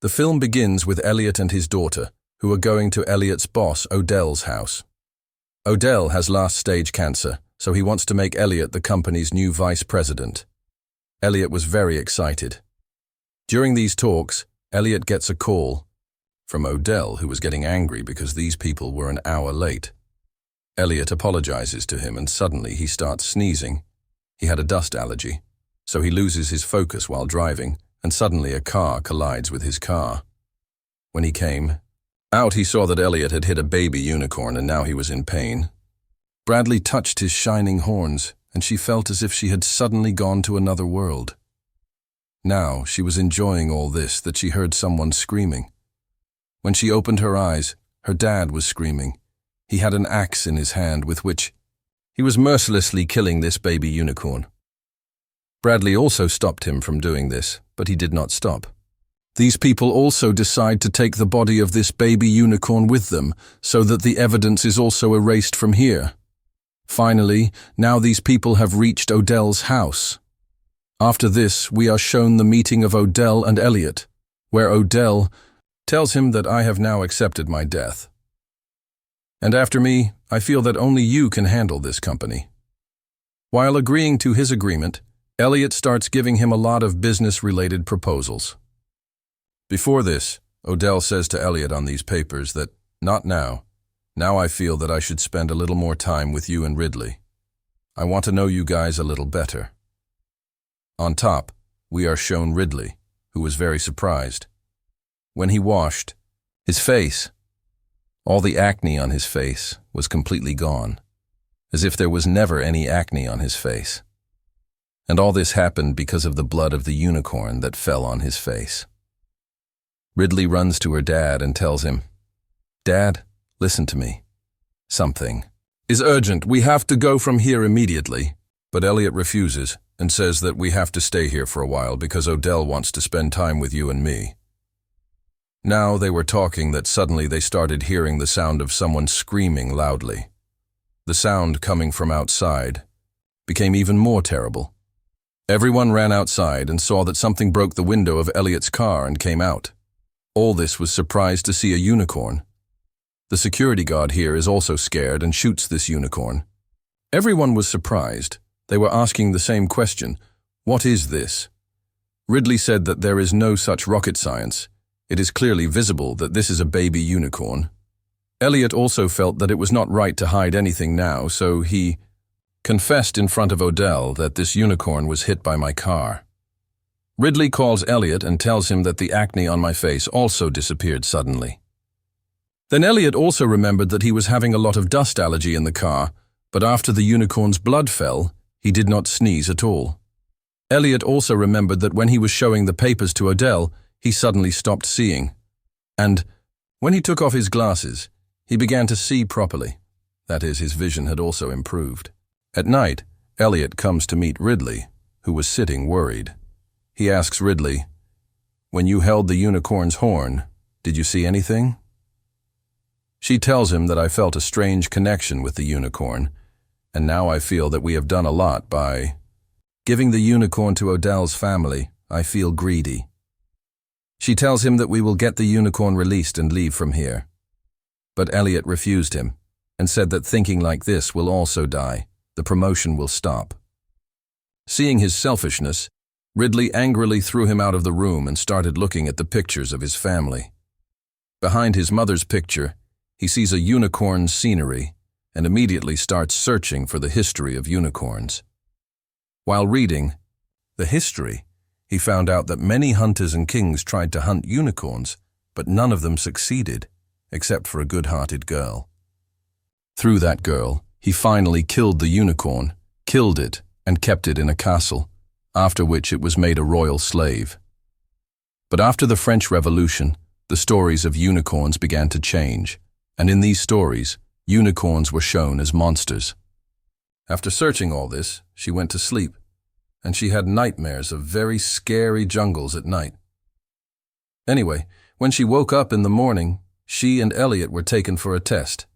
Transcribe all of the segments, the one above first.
The film begins with Elliot and his daughter, who are going to Elliot's boss, Odell's house. Odell has last-stage cancer, so he wants to make Elliot the company's new vice president. Elliot was very excited. During these talks, Elliot gets a call from Odell, who was getting angry because these people were an hour late. Elliot apologizes to him and suddenly he starts sneezing. He had a dust allergy, so he loses his focus while driving, and suddenly a car collides with his car. When he came out, he saw that Elliot had hit a baby unicorn and now he was in pain. Bradley touched his shining horns, and she felt as if she had suddenly gone to another world. Now she was enjoying all this that she heard someone screaming. When she opened her eyes, her dad was screaming. He had an axe in his hand with which he was mercilessly killing this baby unicorn. Bradley also stopped him from doing this, but he did not stop. These people also decide to take the body of this baby unicorn with them, so that the evidence is also erased from here. Finally, now these people have reached Odell's house. After this, we are shown the meeting of Odell and Elliot, where Odell tells him that I have now accepted my death. And after me, I feel that only you can handle this company. While agreeing to his agreement, Elliot starts giving him a lot of business-related proposals. Before this, Odell says to Elliot on these papers that, not now. Now I feel that I should spend a little more time with you and Ridley. I want to know you guys a little better. On top, we are shown Ridley, who was very surprised. When he washed his face, all the acne on his face was completely gone, as if there was never any acne on his face. And all this happened because of the blood of the unicorn that fell on his face. Ridley runs to her dad and tells him, "Dad, listen to me. Something is urgent. We have to go from here immediately." But Elliot refuses and says that we have to stay here for a while because Odell wants to spend time with you and me. Now they were talking that suddenly they started hearing the sound of someone screaming loudly. The sound coming from outside became even more terrible. Everyone ran outside and saw that something broke the window of Elliot's car and came out. All this was surprised to see a unicorn. The security guard here is also scared and shoots this unicorn. Everyone was surprised. They were asking the same question, "What is this?" Ridley said that there is no such rocket science. It is clearly visible that this is a baby unicorn. Elliot also felt that it was not right to hide anything now, so he confessed in front of Odell that this unicorn was hit by my car. Ridley calls Elliot and tells him that the acne on my face also disappeared suddenly. Then Elliot also remembered that he was having a lot of dust allergy in the car, but after the unicorn's blood fell, he did not sneeze at all. Elliot also remembered that when he was showing the papers to Odell, he suddenly stopped seeing. And when he took off his glasses, he began to see properly. That is, his vision had also improved. At night, Elliot comes to meet Ridley, who was sitting worried. He asks Ridley, "When you held the unicorn's horn, did you see anything?" She tells him that I felt a strange connection with the unicorn, and now I feel that we have done a lot by giving the unicorn to Odell's family. I feel greedy. She tells him that we will get the unicorn released and leave from here. But Elliot refused him and said that thinking like this will also die. The promotion will stop. Seeing his selfishness, Ridley angrily threw him out of the room and started looking at the pictures of his family. Behind his mother's picture, he sees a unicorn scenery and immediately starts searching for the history of unicorns. While reading the history, he found out that many hunters and kings tried to hunt unicorns, but none of them succeeded, except for a good-hearted girl. Through that girl, he finally killed the unicorn, killed it, and kept it in a castle, after which it was made a royal slave. But after the French Revolution, the stories of unicorns began to change, and in these stories, unicorns were shown as monsters. After searching all this, she went to sleep, and she had nightmares of very scary jungles at night. Anyway, when she woke up in the morning, she and Elliot were taken for a test.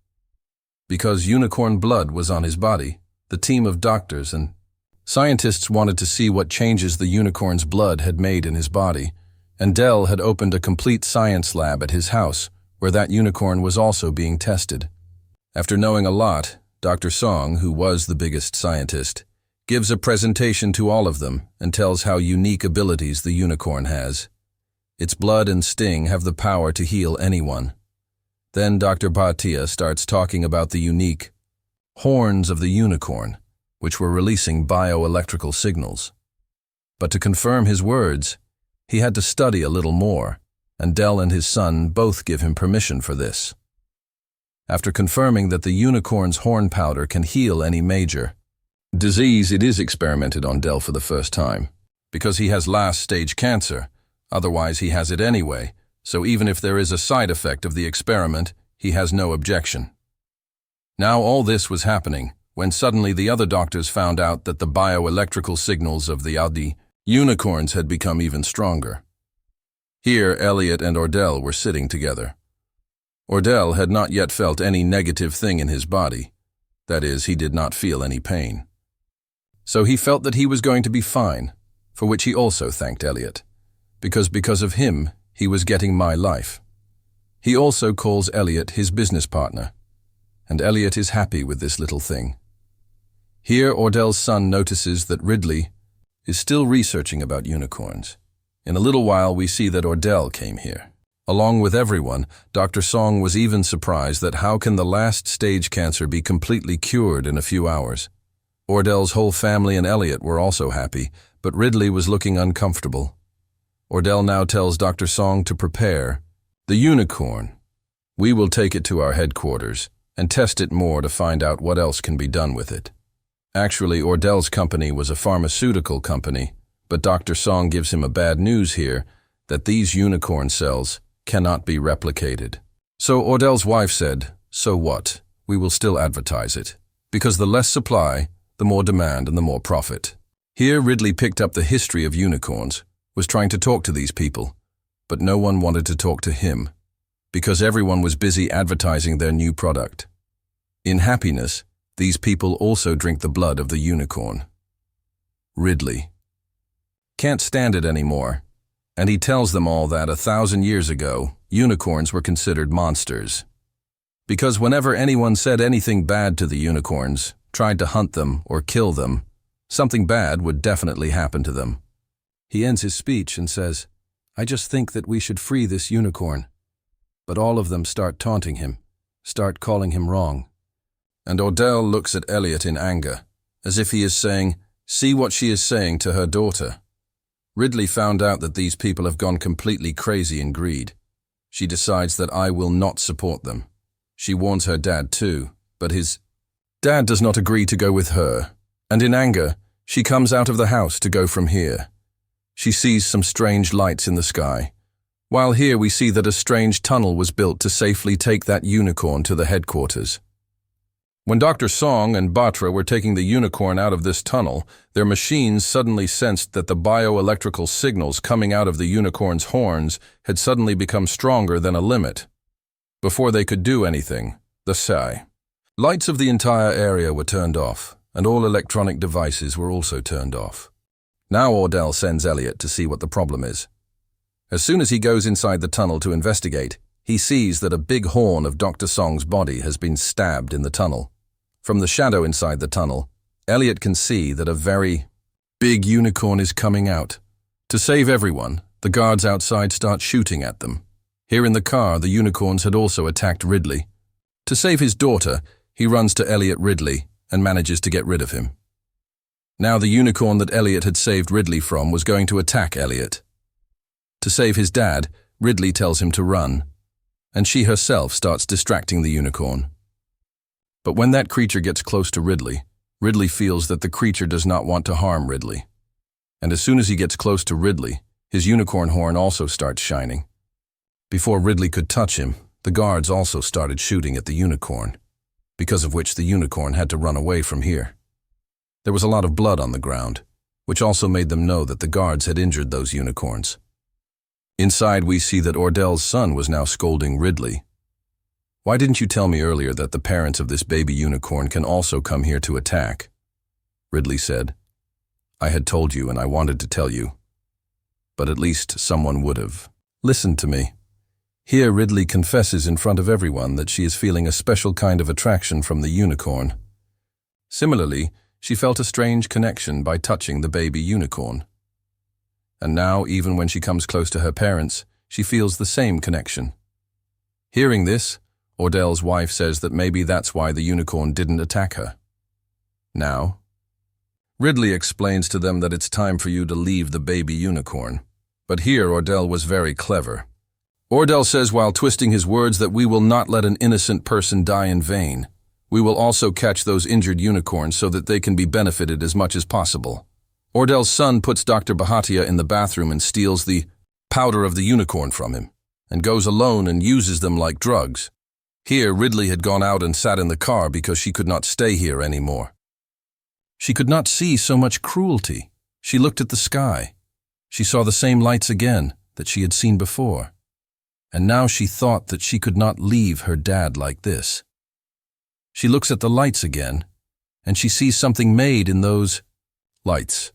Because unicorn blood was on his body, the team of doctors and scientists wanted to see what changes the unicorn's blood had made in his body, and Dell had opened a complete science lab at his house, where that unicorn was also being tested. After knowing a lot, Dr. Song, who was the biggest scientist, gives a presentation to all of them and tells how unique abilities the unicorn has. Its blood and sting have the power to heal anyone. Then Dr. Bhatia starts talking about the unique horns of the unicorn, which were releasing bioelectrical signals. But to confirm his words, he had to study a little more, and Dell and his son both give him permission for this. After confirming that the unicorn's horn powder can heal any major disease, it is experimented on Dell for the first time, because he has last-stage cancer. Otherwise, he has it anyway, so even if there is a side effect of the experiment, he has no objection. Now all this was happening when suddenly the other doctors found out that the bioelectrical signals of the Audi unicorns had become even stronger. Here, Elliot and Ordell were sitting together. Ordell had not yet felt any negative thing in his body. That is, he did not feel any pain. So he felt that he was going to be fine, for which he also thanked Elliot, because of him, he was getting my life. He also calls Elliot his business partner, and Elliot is happy with this little thing. Here, Ordell's son notices that Ridley is still researching about unicorns. In a little while, we see that Ordell came here. Along with everyone, Dr. Song was even surprised that how can the last-stage cancer be completely cured in a few hours. Ordell's whole family and Elliot were also happy, but Ridley was looking uncomfortable. Ordell now tells Dr. Song to prepare the unicorn. We will take it to our headquarters and test it more to find out what else can be done with it. Actually, Ordell's company was a pharmaceutical company, but Dr. Song gives him a bad news here that these unicorn cells cannot be replicated. So Ordell's wife said, "So what? We will still advertise it, because the less supply, the more demand and the more profit." Here Ridley picked up the history of unicorns, was trying to talk to these people, but no one wanted to talk to him, because everyone was busy advertising their new product. In happiness, these people also drink the blood of the unicorn. Ridley can't stand it anymore, and he tells them all that 1,000 years ago, unicorns were considered monsters. Because whenever anyone said anything bad to the unicorns, tried to hunt them or kill them, something bad would definitely happen to them. He ends his speech and says, "I just think that we should free this unicorn." But all of them start taunting him, start calling him wrong. And Ordell looks at Elliot in anger, as if he is saying, "See what she is saying to her daughter." Ridley found out that these people have gone completely crazy in greed. She decides that I will not support them. She warns her dad too, but his dad does not agree to go with her, and in anger, she comes out of the house to go from here. She sees some strange lights in the sky, while here we see that a strange tunnel was built to safely take that unicorn to the headquarters. When Dr. Song and Batra were taking the unicorn out of this tunnel, their machines suddenly sensed that the bioelectrical signals coming out of the unicorn's horns had suddenly become stronger than a limit. Before they could do anything, the lights of the entire area were turned off, and all electronic devices were also turned off. Now Ordell sends Elliot to see what the problem is. As soon as he goes inside the tunnel to investigate, he sees that a big horn of Dr. Song's body has been stabbed in the tunnel. From the shadow inside the tunnel, Elliot can see that a very big unicorn is coming out. To save everyone, the guards outside start shooting at them. Here in the car, the unicorns had also attacked Ridley. To save his daughter, he runs to Elliot Ridley and manages to get rid of him. Now the unicorn that Elliot had saved Ridley from was going to attack Elliot. To save his dad, Ridley tells him to run, and she herself starts distracting the unicorn. But when that creature gets close to Ridley, Ridley feels that the creature does not want to harm Ridley. And as soon as he gets close to Ridley, his unicorn horn also starts shining. Before Ridley could touch him, the guards also started shooting at the unicorn, because of which the unicorn had to run away from here. There was a lot of blood on the ground, which also made them know that the guards had injured those unicorns. Inside, we see that Ordell's son was now scolding Ridley. "Why didn't you tell me earlier that the parents of this baby unicorn can also come here to attack?" Ridley said, "I had told you and I wanted to tell you. but at least someone would have. Listen to me. Here Ridley confesses in front of everyone that she is feeling a special kind of attraction from the unicorn. Similarly, she felt a strange connection by touching the baby unicorn. And now, even when she comes close to her parents, she feels the same connection. Hearing this, Ordel's wife says that maybe that's why the unicorn didn't attack her. Now, Ridley explains to them that it's time for you to leave the baby unicorn. But here Ordel was very clever. Ordel says while twisting his words that we will not let an innocent person die in vain. We will also catch those injured unicorns so that they can be benefited as much as possible. Ordel's son puts Dr. Bhatia in the bathroom and steals the powder of the unicorn from him, and goes alone and uses them like drugs. Here Ridley had gone out and sat in the car because she could not stay here anymore. She could not see so much cruelty. She looked at the sky. She saw the same lights again that she had seen before. And now she thought that she could not leave her dad like this. She looks at the lights again, and she sees something made in those lights.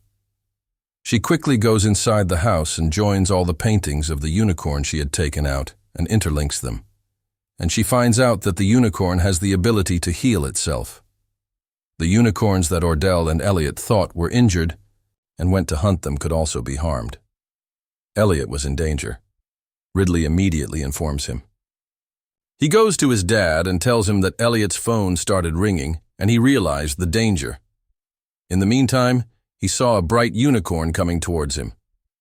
She quickly goes inside the house and joins all the paintings of the unicorn she had taken out and interlinks them. And she finds out that the unicorn has the ability to heal itself. The unicorns that Ordel and Elliot thought were injured and went to hunt them could also be harmed. Elliot was in danger. Ridley immediately informs him. He goes to his dad and tells him that Elliot's phone started ringing and he realized the danger. In the meantime, he saw a bright unicorn coming towards him.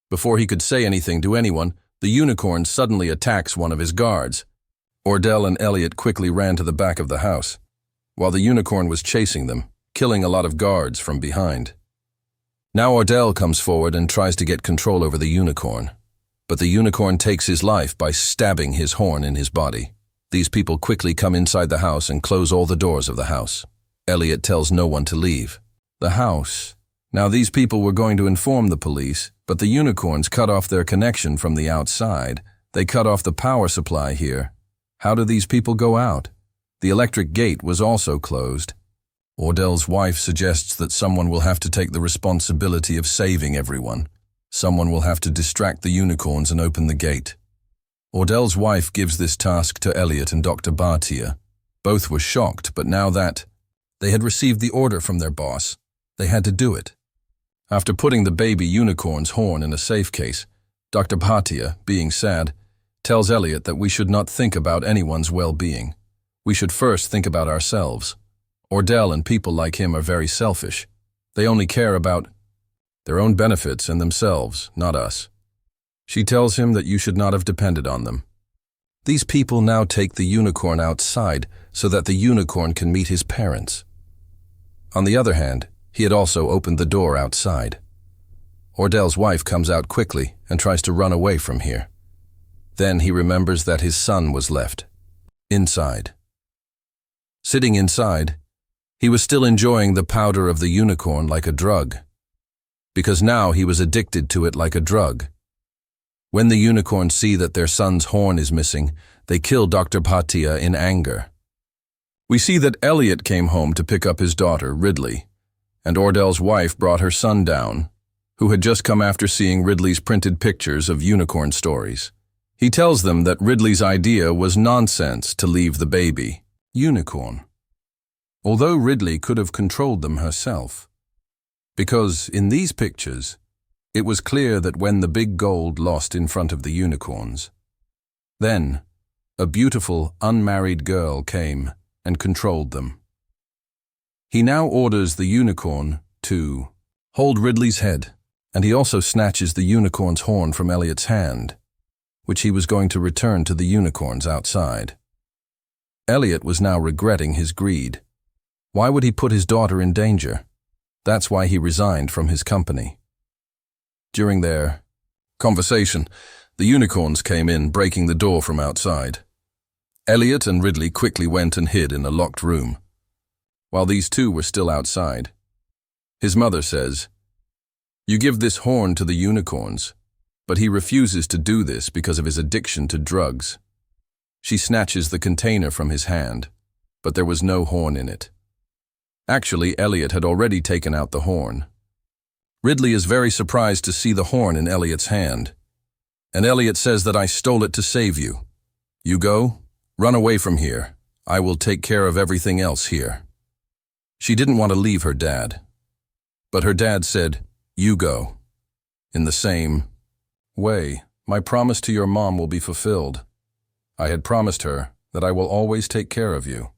Before he could say anything to anyone, the unicorn suddenly attacks one of his guards. Ordel and Elliot quickly ran to the back of the house, while the unicorn was chasing them, killing a lot of guards from behind. Now Ordel comes forward and tries to get control over the unicorn. But the unicorn takes his life by stabbing his horn in his body. These people quickly come inside the house and close all the doors of the house. Elliot tells no one to leave. The house. Now these people were going to inform the police, but the unicorns cut off their connection from the outside. They cut off the power supply here. How do these people go out? The electric gate was also closed. Ordel's wife suggests that someone will have to take the responsibility of saving everyone. Someone will have to distract the unicorns and open the gate. Ordel's wife gives this task to Elliot and Dr. Bhatia. Both were shocked, but now that they had received the order from their boss, they had to do it. After putting the baby unicorn's horn in a safe case, Dr. Bhatia, being sad, tells Elliot that we should not think about anyone's well-being. We should first think about ourselves. Ordel and people like him are very selfish. They only care about their own benefits and themselves, not us. She tells him that you should not have depended on them. These people now take the unicorn outside so that the unicorn can meet his parents. On the other hand, he had also opened the door outside. Ordel's wife comes out quickly and tries to run away from here. Then he remembers that his son was left inside. Sitting inside, he was still enjoying the powder of the unicorn like a drug, because now he was addicted to it like a drug. When the unicorns see that their son's horn is missing, they kill Dr. Bhatia in anger. We see that Elliot came home to pick up his daughter, Ridley, and Ordel's wife brought her son down, who had just come after seeing Ridley's printed pictures of unicorn stories. He tells them that Ridley's idea was nonsense to leave the baby unicorn, although Ridley could have controlled them herself. Because in these pictures, it was clear that when the big gold lost in front of the unicorns, then a beautiful, unmarried girl came and controlled them. He now orders the unicorn to hold Ridley's head, and he also snatches the unicorn's horn from Elliot's hand, which he was going to return to the unicorns outside. Elliot was now regretting his greed. Why would he put his daughter in danger? That's why he resigned from his company. During their conversation, the unicorns came in, breaking the door from outside. Elliot and Ridley quickly went and hid in a locked room, while these two were still outside. His mother says, "You give this horn to the unicorns," but he refuses to do this because of his addiction to drugs. She snatches the container from his hand, but there was no horn in it. Actually, Elliot had already taken out the horn. Ridley is very surprised to see the horn in Elliot's hand. And Elliot says that I stole it to save you. You go, run away from here. I will take care of everything else here. She didn't want to leave her dad. But her dad said, you go. In the same way, my promise to your mom will be fulfilled. I had promised her that I will always take care of you.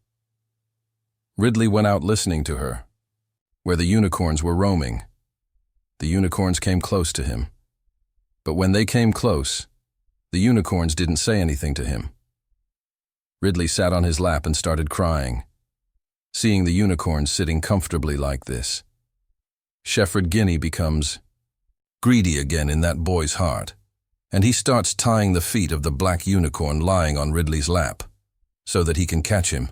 Ridley went out listening to her, where the unicorns were roaming. The unicorns came close to him. But when they came close, the unicorns didn't say anything to him. Ridley sat on his lap and started crying, seeing the unicorns sitting comfortably like this. Shefford Guinea becomes greedy again in that boy's heart, and he starts tying the feet of the black unicorn lying on Ridley's lap, so that he can catch him,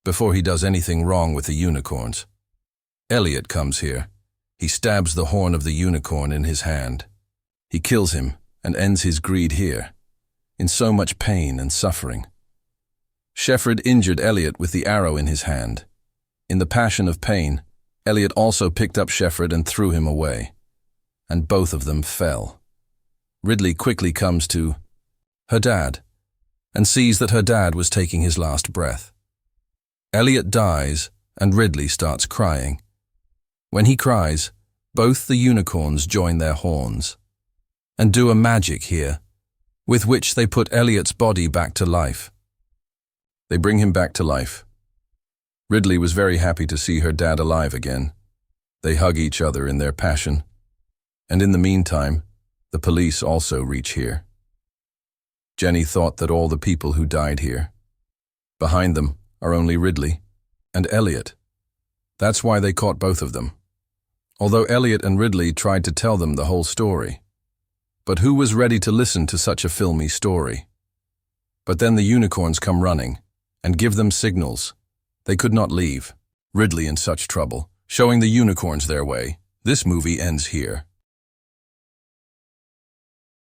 before he does anything wrong with the unicorns. Elliot comes here. He stabs the horn of the unicorn in his hand. He kills him and ends his greed here, in so much pain and suffering. Shefford injured Elliot with the arrow in his hand. In the passion of pain, Elliot also picked up Shefford and threw him away, and both of them fell. Ridley quickly comes to her dad and sees that her dad was taking his last breath. Elliot dies and Ridley starts crying. When he cries, both the unicorns join their horns and do a magic here, with which they put Elliot's body back to life. They bring him back to life. Ridley was very happy to see her dad alive again. They hug each other in their passion. And in the meantime, the police also reach here. Jenny thought that all the people who died here, behind them are only Ridley and Elliot. That's why they caught both of them. Although Elliot and Ridley tried to tell them the whole story. But who was ready to listen to such a filmy story? But then the unicorns come running and give them signals. They could not leave. Ridley in such trouble, showing the unicorns their way. This movie ends here.